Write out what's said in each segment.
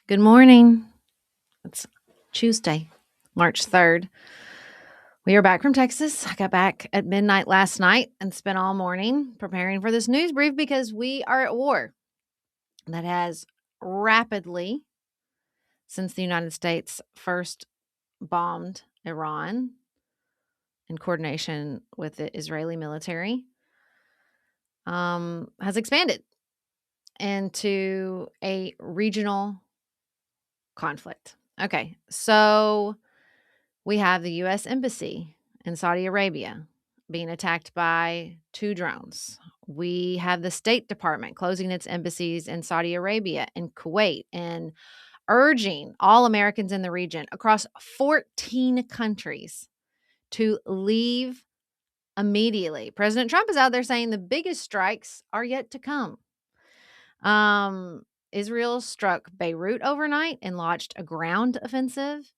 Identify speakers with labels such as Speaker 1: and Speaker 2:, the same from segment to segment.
Speaker 1: Good morning. It's Tuesday, March 3rd. We are back from Texas. I got back at midnight last night and spent all morning preparing for this news brief because we are at war that has rapidly, since the United States first bombed Iran in coordination with the Israeli military, has expanded into a regional conflict. Okay, so we have the U.S. Embassy in Saudi Arabia being attacked by 2 drones. We have the State Department closing its embassies in Saudi Arabia and Kuwait and urging all Americans in the region across 14 countries to leave immediately. President Trump is out there saying the biggest strikes are yet to come. Israel struck Beirut overnight and launched a ground offensive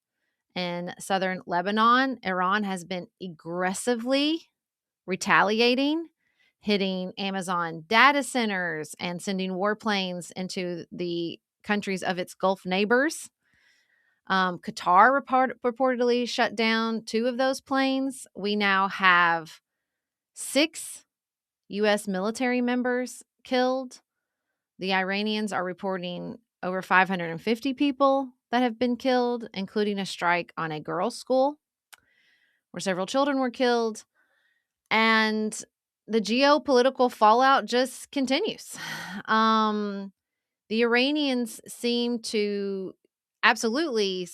Speaker 1: in southern Lebanon. Iran has been aggressively retaliating, hitting Amazon data centers and sending warplanes into the countries of its Gulf neighbors. Qatar reportedly shut down 2 of those planes. We now have 6 U.S. military members killed. The Iranians are reporting over 550 people that have been killed, including a strike on a girls' school where several children were killed. And the geopolitical fallout just continues. The Iranians seem to absolutely,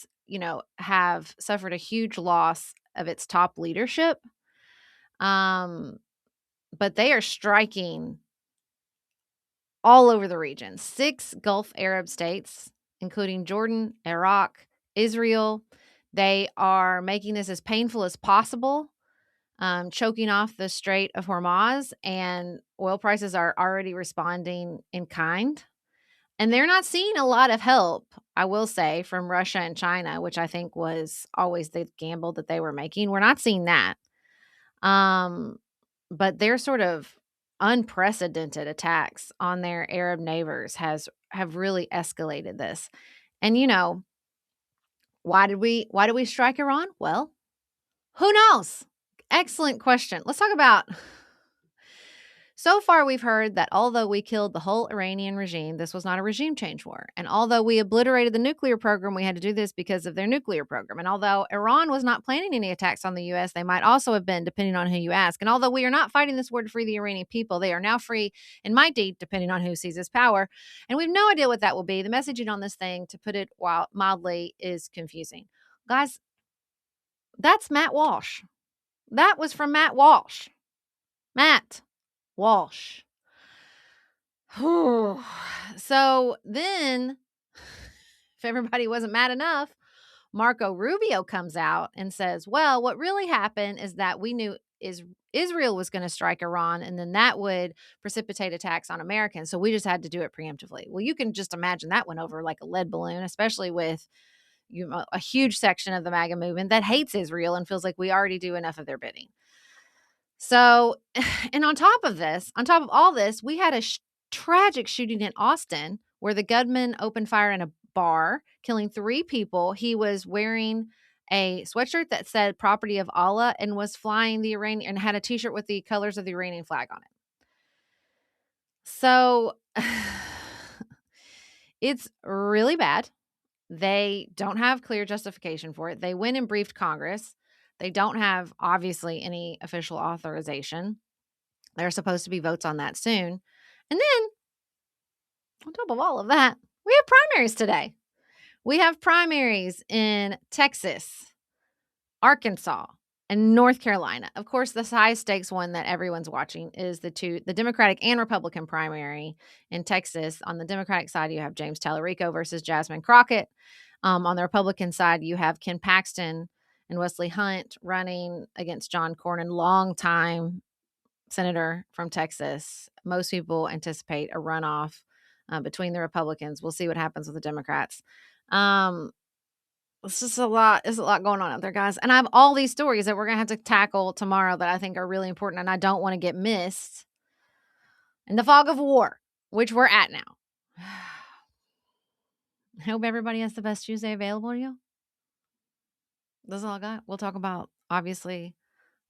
Speaker 1: have suffered a huge loss of its top leadership. But they are striking all over the region. 6 Gulf Arab states, including Jordan, Iraq, Israel. They are making this as painful as possible, choking off the Strait of Hormuz, and oil prices are already responding in kind. And they're not seeing a lot of help, I will say, from Russia and China, which I think was always the gamble that they were making. We're not seeing that. But their sort of unprecedented attacks on their Arab neighbors have really escalated this. And why did we strike Iran? Well, who knows? Excellent question. Let's talk about. So far, we've heard that although we killed the whole Iranian regime, this was not a regime change war. And although we obliterated the nuclear program, we had to do this because of their nuclear program. And although Iran was not planning any attacks on the U.S., they might also have been, depending on who you ask. And although we are not fighting this war to free the Iranian people, they are now free and might be, depending on who seizes power. And we have no idea what that will be. The messaging on this thing, to put it mildly, is confusing. Guys, that's Matt Walsh. That was from Matt Walsh. Matt Walsh. So then, if everybody wasn't mad enough, Marco Rubio comes out and says, well, what really happened is that we knew Israel was going to strike Iran, and then that would precipitate attacks on Americans. So we just had to do it preemptively. Well, you can just imagine that went over like a lead balloon, especially with a huge section of the MAGA movement that hates Israel and feels like we already do enough of their bidding. So, and on top of all this, we had a tragic shooting in Austin where the gunman opened fire in a bar, killing 3 people. He was wearing a sweatshirt that said "Property of Allah" and was flying the Iranian, and had a T-shirt with the colors of the Iranian flag on it. So it's really bad. They don't have clear justification for it. They went and briefed Congress. They don't have, obviously, any official authorization. There are supposed to be votes on that soon. And then, on top of all of that, we have primaries today. We have primaries in Texas, Arkansas, and North Carolina. Of course, the high stakes one that everyone's watching is the Democratic and Republican primary in Texas. On the Democratic side, you have James Tallarico versus Jasmine Crockett. On the Republican side, you have Ken Paxton and Wesley Hunt running against John Cornyn, longtime senator from Texas. Most people anticipate a runoff between the Republicans. We'll see what happens with the Democrats. It's just a lot. There's a lot going on out there, guys. And I have all these stories that we're going to have to tackle tomorrow that I think are really important, and I don't want to get missed in the fog of war, which we're at now. I hope everybody has the best Tuesday available to you. That's all I got. We'll talk about, obviously,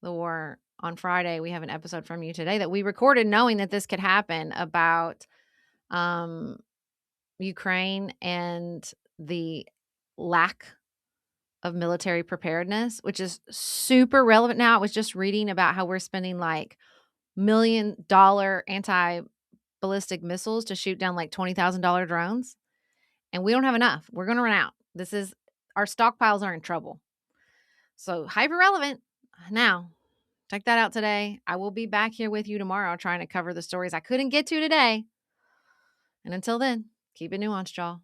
Speaker 1: the war on Friday. We have an episode from you today that we recorded knowing that this could happen about um, Ukraine and the lack of military preparedness, which is super relevant now. I was just reading about how we're spending like $1 million anti-ballistic missiles to shoot down like $20,000 drones, and we don't have enough. We're going to run out. Our stockpiles are in trouble. So hyper relevant. Now, check that out today. I will be back here with you tomorrow trying to cover the stories I couldn't get to today. And until then, keep it nuanced, y'all.